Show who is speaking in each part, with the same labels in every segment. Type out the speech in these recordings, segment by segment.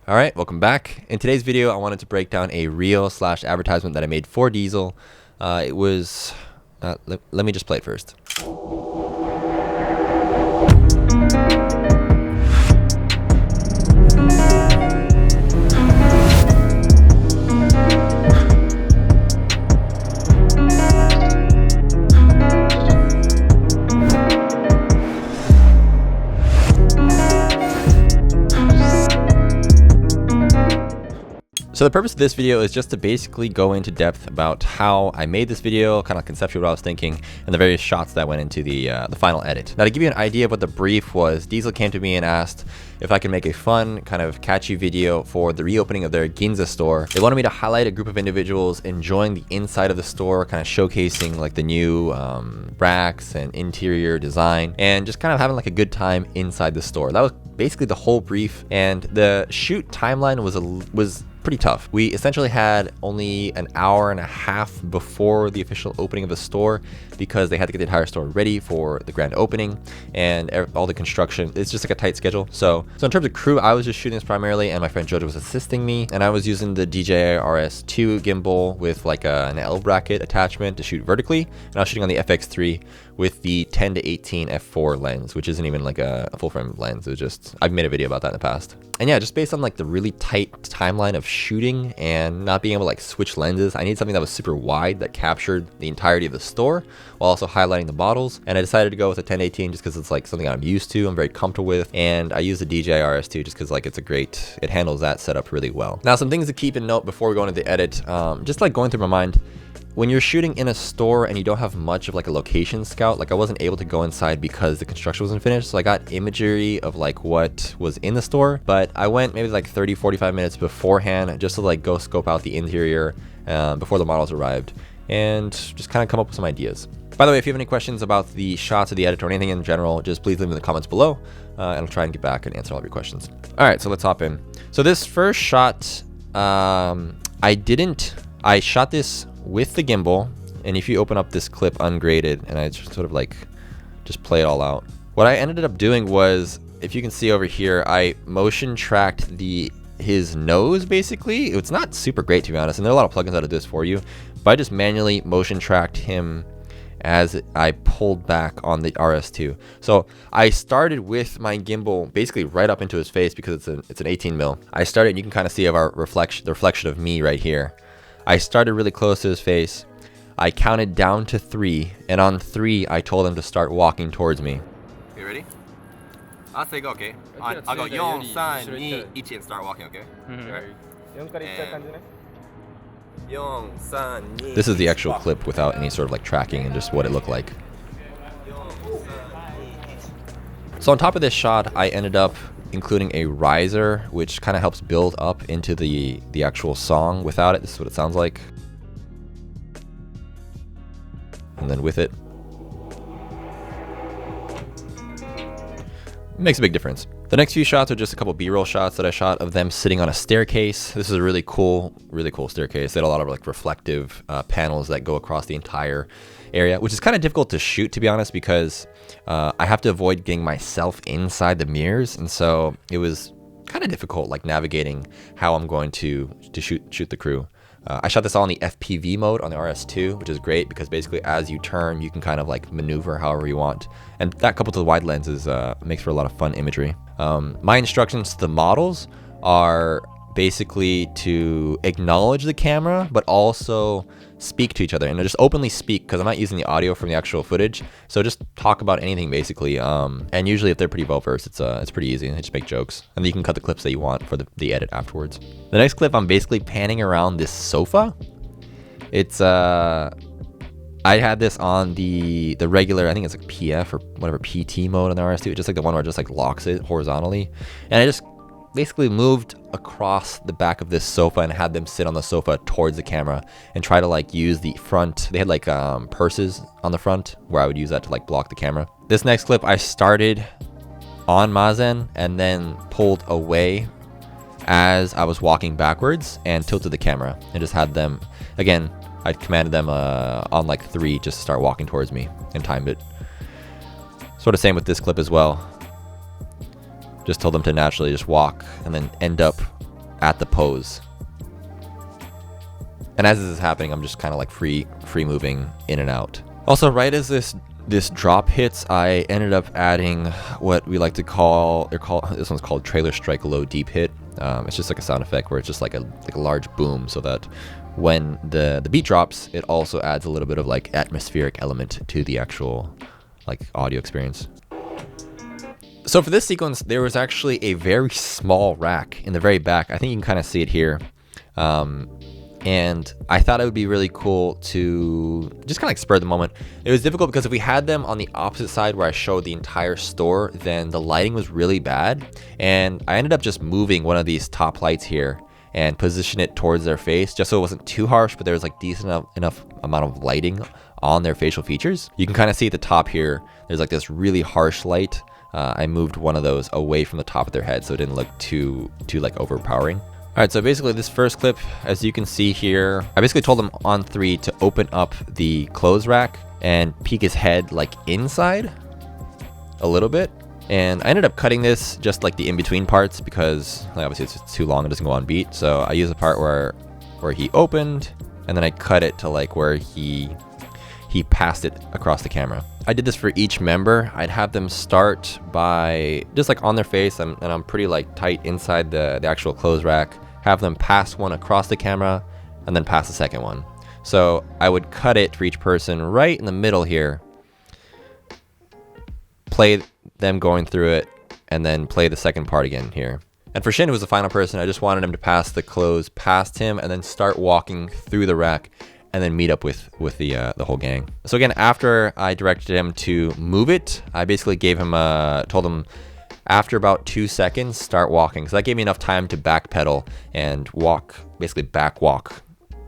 Speaker 1: All right, welcome back. In today's video, I wanted to break down a reel / advertisement that I made for Diesel. It was, let me just play it first. So the purpose of this video is just to basically go into depth about how I made this video, kind of conceptually what I was thinking, and the various shots that went into the final edit. Now to give you an idea of what the brief was, Diesel came to me and asked if I could make a fun, kind of catchy video for the reopening of their Ginza store. They wanted me to highlight a group of individuals enjoying the inside of the store, kind of showcasing like the new racks and interior design, and just kind of having like a good time inside the store. That was basically the whole brief, and the shoot timeline was pretty tough. We essentially had only an hour and a half before the official opening of the store because they had to get the entire store ready for the grand opening and all the construction. It's just like a tight schedule. So in terms of crew, I was just shooting this primarily, and my friend Jojo was assisting me, and I was using the DJI RS2 gimbal with like an L bracket attachment to shoot vertically, and I was shooting on the FX3 with the 10 to 18 f4 lens, which isn't even like a full frame lens. It was just, I've made a video about that in the past. And yeah, just based on like the really tight timeline of shooting and not being able to like switch lenses, I needed something that was super wide that captured the entirety of the store while also highlighting the bottles. And I decided to go with a 10 to 18 just because it's like something I'm used to, I'm very comfortable with. And I use the DJI RS2 just because like it handles that setup really well. Now, some things to keep in note before we go into the edit, just like going through my mind. When you're shooting in a store and you don't have much of like a location scout, like I wasn't able to go inside because the construction wasn't finished. So I got imagery of like what was in the store, but I went maybe like 30-45 minutes beforehand just to like go scope out the interior before the models arrived and just kind of come up with some ideas. By the way, if you have any questions about the shots of the edit or anything in general, just please leave them in the comments below and I'll try and get back and answer all of your questions. All right, so let's hop in. So this first shot, I shot this with the gimbal, and if you open up this clip ungraded and I just sort of like just play it all out, what I ended up doing was, if you can see over here, I motion tracked his nose basically. It's not super great to be honest, and there are a lot of plugins that do this for you, but I just manually motion tracked him as I pulled back on the RS2. So I started with my gimbal basically right up into his face because it's an 18 mil. I started, and you can kind of see the reflection of me right here. I started really close to his face. I counted down to 3, and on 3, I told him to start walking towards me. Okay, ready? I'll say go, okay? I'll go 4, 3, 2, 1 and start walking, okay? This is the actual clip without any sort of like tracking and just what it looked like. So on top of this shot, I ended up including a riser, which kind of helps build up into the actual song. Without it, this is what it sounds like. And then with it, makes a big difference. The next few shots are just a couple B-roll shots that I shot of them sitting on a staircase. This is a really cool staircase. They had a lot of like reflective panels that go across the entire area, which is kind of difficult to shoot, to be honest, because I have to avoid getting myself inside the mirrors, and so it was kind of difficult like navigating how I'm going to shoot the crew. I shot this all in the FPV mode on the RS2, which is great because basically as you turn, you can kind of like maneuver however you want. And that coupled to the wide lenses makes for a lot of fun imagery. My instructions to the models are basically to acknowledge the camera, but also speak to each other, and just openly speak because I'm not using the audio from the actual footage. So just talk about anything basically. And usually if they're pretty well versed, it's pretty easy. They just make jokes, and then you can cut the clips that you want for the edit afterwards. The next clip, I'm basically panning around this sofa. It's I had this on the regular, I think it's like PF or whatever, PT mode on the RS2, just like the one where it just like locks it horizontally, and I just basically moved across the back of this sofa and had them sit on the sofa towards the camera and try to like use the front. They had like purses on the front where I would use that to like block the camera. This next clip, I started on Mazen and then pulled away as I was walking backwards and tilted the camera and just had them, again, I commanded them on like 3 just to start walking towards me and timed it. Sort of same with this clip as well. Just told them to naturally just walk and then end up at the pose. And as this is happening, I'm just kind of like free moving in and out. Also, right as this drop hits, I ended up adding what we like to call, this one's called trailer strike low deep hit. It's just like a sound effect where it's just like a large boom, so that when the beat drops, it also adds a little bit of like atmospheric element to the actual like audio experience. So for this sequence, there was actually a very small rack in the very back. I think you can kind of see it here. And I thought it would be really cool to just kind of like spur the moment. It was difficult because if we had them on the opposite side where I showed the entire store, then the lighting was really bad. And I ended up just moving one of these top lights here and position it towards their face just so it wasn't too harsh, but there was like decent enough amount of lighting on their facial features. You can kind of see at the top here, there's like this really harsh light. I moved one of those away from the top of their head so it didn't look too like overpowering. All right, so basically this first clip, as you can see here, I basically told him on 3 to open up the clothes rack and peek his head like inside a little bit. And I ended up cutting this just like the in-between parts because like, obviously it's too long, it doesn't go on beat. So I used a part where he opened and then I cut it to like where he passed it across the camera. I did this for each member. I'd have them start by just like on their face and I'm pretty like tight inside the actual clothes rack. Have them pass one across the camera and then pass the second one. So I would cut it for each person right in the middle here, play them going through it, and then play the second part again here. And for Shin, who was the final person, I just wanted him to pass the clothes past him and then start walking through the rack and then meet up with the whole gang. So again, after I directed him to move it, I basically told him after about 2 seconds, start walking. So that gave me enough time to backpedal and basically back walk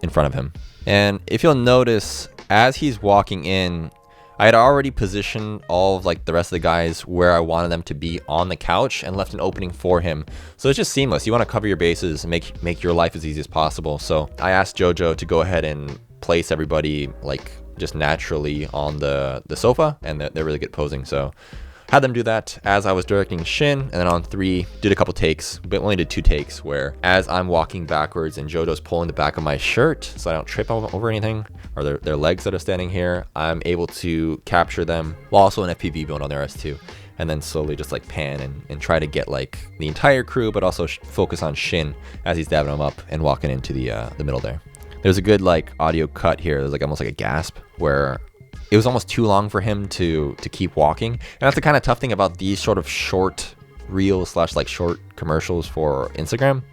Speaker 1: in front of him. And if you'll notice, as he's walking in, I had already positioned all of like the rest of the guys where I wanted them to be on the couch and left an opening for him. So it's just seamless. You want to cover your bases and make your life as easy as possible. So I asked JoJo to go ahead and place everybody like just naturally on the sofa, and they're really good posing. So had them do that as I was directing Shin, and then on 3 did a couple takes, but only did 2 takes, where as I'm walking backwards and JoJo's pulling the back of my shirt so I don't trip over anything, or their legs that are standing here, I'm able to capture them while also an FPV mode on their S2, and then slowly just like pan and try to get like the entire crew, but also focus on Shin as he's dabbing them up and walking into the middle there. There's a good like audio cut here. There's like almost like a gasp where it was almost too long for him to keep walking. And that's the kind of tough thing about these sort of short reels / like short commercials for Instagram,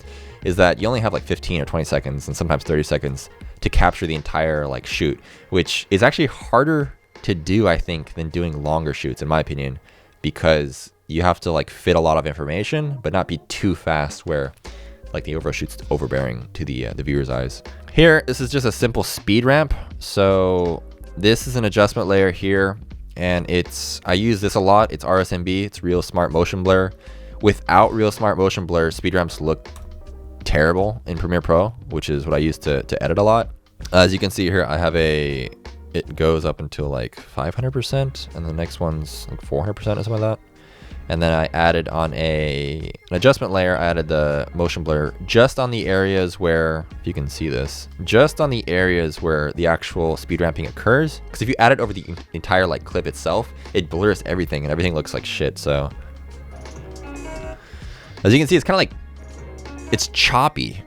Speaker 1: is that you only have like 15 or 20 seconds and sometimes 30 seconds to capture the entire like shoot, which is actually harder to do, I think, than doing longer shoots, in my opinion, because you have to like fit a lot of information, but not be too fast where like the overall shoot's overbearing to the viewer's eyes. Here, this is just a simple speed ramp. So this is an adjustment layer here, and I use this a lot. It's RSMB, it's Real Smart Motion Blur. Without Real Smart Motion Blur, speed ramps look terrible in Premiere Pro, which is what I use to edit a lot. As you can see here, I have it goes up until like 500%, and the next one's like 400% or something like that. And then I added on an adjustment layer, I added the motion blur just on the areas where, if you can see this, just on the areas where the actual speed ramping occurs. Because if you add it over the entire like clip itself, it blurs everything and everything looks like shit. So as you can see, it's kind of like, it's choppy.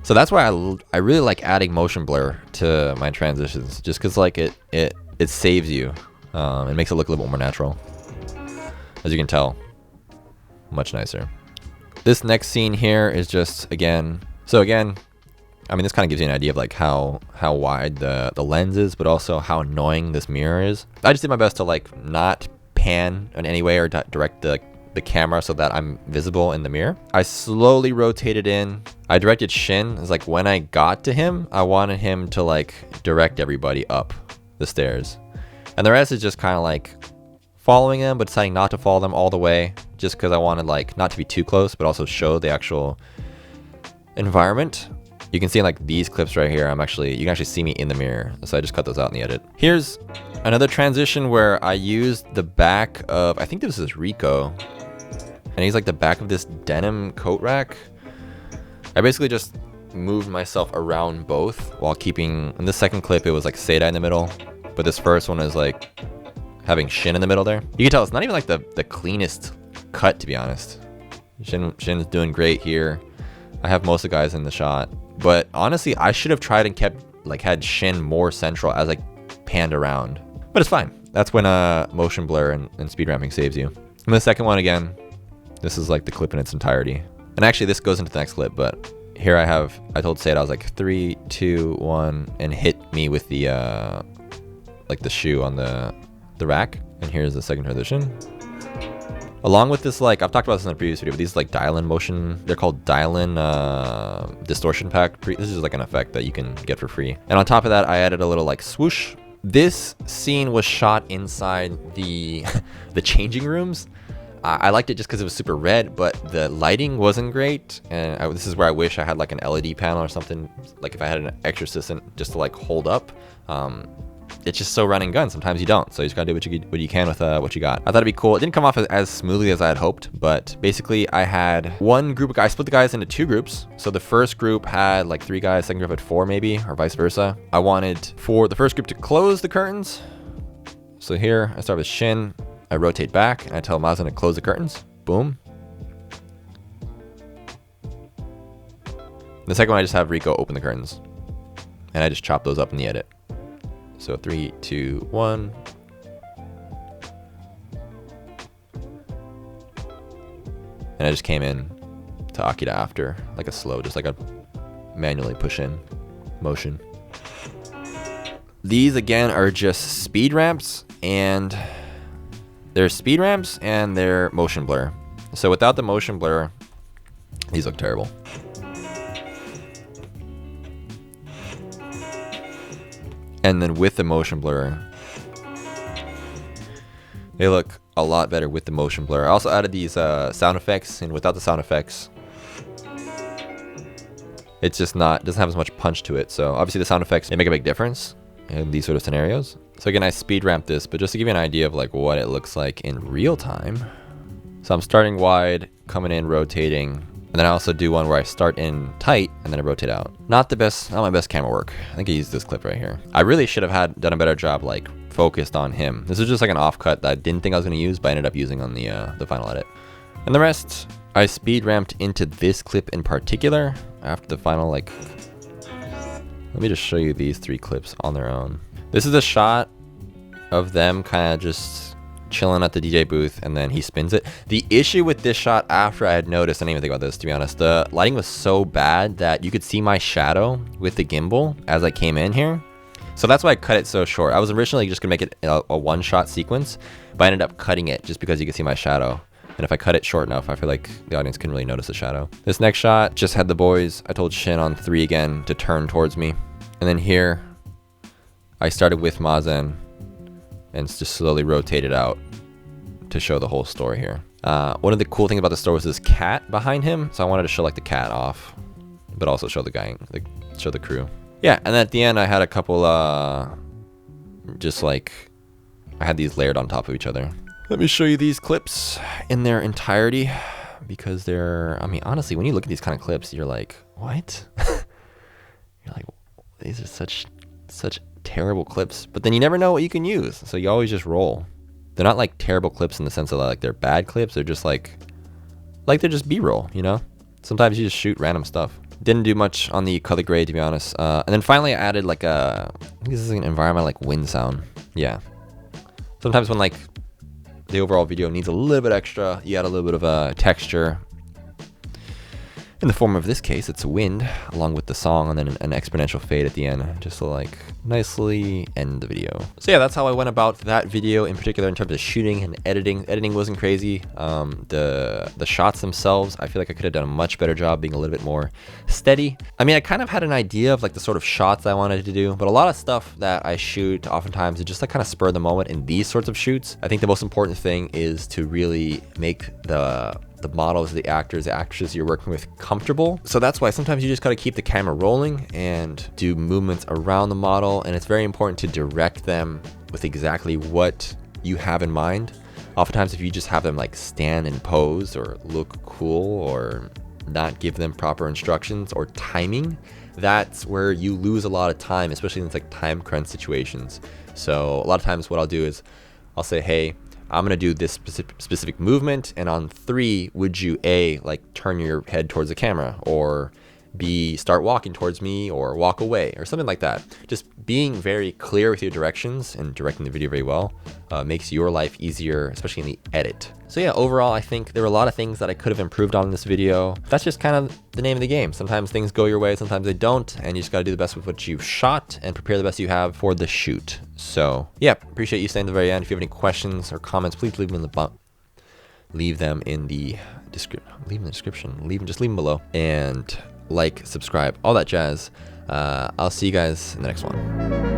Speaker 1: So that's why I really like adding motion blur to my transitions, just because like it saves you. It makes it look a little bit more natural. As you can tell, much nicer. This next scene here is just again, I mean, this kind of gives you an idea of like how wide the lens is, but also how annoying this mirror is. I just did my best to like not pan in any way or direct the camera so that I'm visible in the mirror. I slowly rotated in. I directed Shin. It's like when I got to him, I wanted him to like direct everybody up the stairs. And the rest is just kind of like following them, but deciding not to follow them all the way, just because I wanted like not to be too close, but also show the actual environment. You can see in like these clips right here, you can actually see me in the mirror. So I just cut those out in the edit. Here's another transition where I used the back of, I think this is Rico. and he's like the back of this denim coat rack. I basically just moved myself around both while keeping, in this second clip, it was like Seda in the middle, but this first one is like having Shin in the middle there. You can tell it's not even like the cleanest cut, to be honest. Shin's doing great here. I have most of the guys in the shot, but honestly, I should have tried and kept, like, had Shin more central as I panned around, but it's fine. That's when motion blur and speed ramping saves you. And the second one, again, this is like the clip in its entirety. And actually this goes into the next clip, but here I told Seda, I was like 3, 2, 1, and hit me with the like the shoe on the rack. And here's the second transition. Along with this, like, I've talked about this in the previous video, but these like dial-in motion, they're called dial-in distortion pack. This is like an effect that you can get for free. And on top of that, I added a little like swoosh. This scene was shot inside the changing rooms. I liked it just because it was super red, but the lighting wasn't great. And this is where I wish I had like an LED panel or something, like if I had an extra assistant just to like hold up. It's just so run and gun. Sometimes you don't. So you just gotta do what you can with what you got. I thought it'd be cool. It didn't come off as smoothly as I had hoped, but basically I had one group of guys, I split the guys into 2 groups. So the first group had like 3 guys, second group had 4 maybe, or vice versa. I wanted for the first group to close the curtains. So here I start with Shin. I rotate back and I tell Mazen to close the curtains. Boom. The second one, I just have Rico open the curtains and I just chop those up in the edit. So 3, 2, 1. And I just came in to Akira after, like a slow, just like a manually push in motion. These again are just speed ramps, and they're speed ramps and they're motion blur. So without the motion blur, these look terrible. And then with the motion blur, they look a lot better with the motion blur. I also added these sound effects, and without the sound effects, it's just doesn't have as much punch to it. So obviously the sound effects, they make a big difference in these sort of scenarios. So again, I speed ramped this, but just to give you an idea of like what it looks like in real time. So I'm starting wide, coming in, rotating, and then I also do one where I start in tight and then I rotate out. Not my best camera work. I think I used this clip right here. I really should have done a better job like focused on him. This is just like an off cut that I didn't think I was gonna use, but I ended up using on the final edit. And the rest, I speed ramped into this clip in particular after the final, like, let me just show you these 3 clips on their own. This is a shot of them kind of just chilling at the DJ booth, and then he spins it. The issue with this shot, after I had noticed, I didn't even think about this, to be honest, the lighting was so bad that you could see my shadow with the gimbal as I came in here. So that's why I cut it so short. I was originally just gonna make it a one-shot sequence, but I ended up cutting it just because you could see my shadow. And if I cut it short enough, I feel like the audience couldn't really notice the shadow. This next shot just had the boys. I told Shin on 3 again to turn towards me. And then here, I started with Mazen and just slowly rotated out to show the whole story here. One of the cool things about the story was this cat behind him. So I wanted to show like the cat off, but also show the gang, like show the crew. Yeah, and at the end I had a couple, just like, I had these layered on top of each other. Let me show you these clips in their entirety, because they're, I mean, honestly, when you look at these kind of clips, you're like, what? You're like, these are such terrible clips, but then you never know what you can use, so you always just roll. They're not like terrible clips in the sense of like they're bad clips, they're just like they're just B-roll, you know? Sometimes you just shoot random stuff. Didn't do much on the color grade, to be honest. And then finally I added like I think this is an environment like wind sound. Yeah. Sometimes when like the overall video needs a little bit extra, you add a little bit of texture. In the form of this case, it's wind, along with the song, and then an exponential fade at the end, just to like nicely end the video. So yeah, that's how I went about that video in particular in terms of shooting and editing. Editing wasn't crazy. The shots themselves, I feel like I could have done a much better job being a little bit more steady. I mean, I kind of had an idea of like the sort of shots I wanted to do, but a lot of stuff that I shoot oftentimes is just like kind of spur of the moment in these sorts of shoots. I think the most important thing is to really make the models, the actors, the actresses you're working with comfortable. So that's why sometimes you just got to keep the camera rolling and do movements around the model, and it's very important to direct them with exactly what you have in mind. Oftentimes, if you just have them like stand and pose or look cool or not give them proper instructions or timing, that's where you lose a lot of time, especially in like time crunch situations. So a lot of times what I'll do is I'll say, hey, I'm gonna do this specific movement, and on 3, would you A, like turn your head towards the camera, or B, start walking towards me, or walk away, or something like that. Just being very clear with your directions and directing the video very well makes your life easier, especially in the edit. So yeah, overall, I think there were a lot of things that I could have improved on in this video. That's just kind of the name of the game. Sometimes things go your way, sometimes they don't, and you just gotta do the best with what you've shot and prepare the best you have for the shoot. So yeah, appreciate you staying to the very end. If you have any questions or comments, please leave them in the leave them in the description. Just leave them below. And like, subscribe, all that jazz. I'll see you guys in the next one.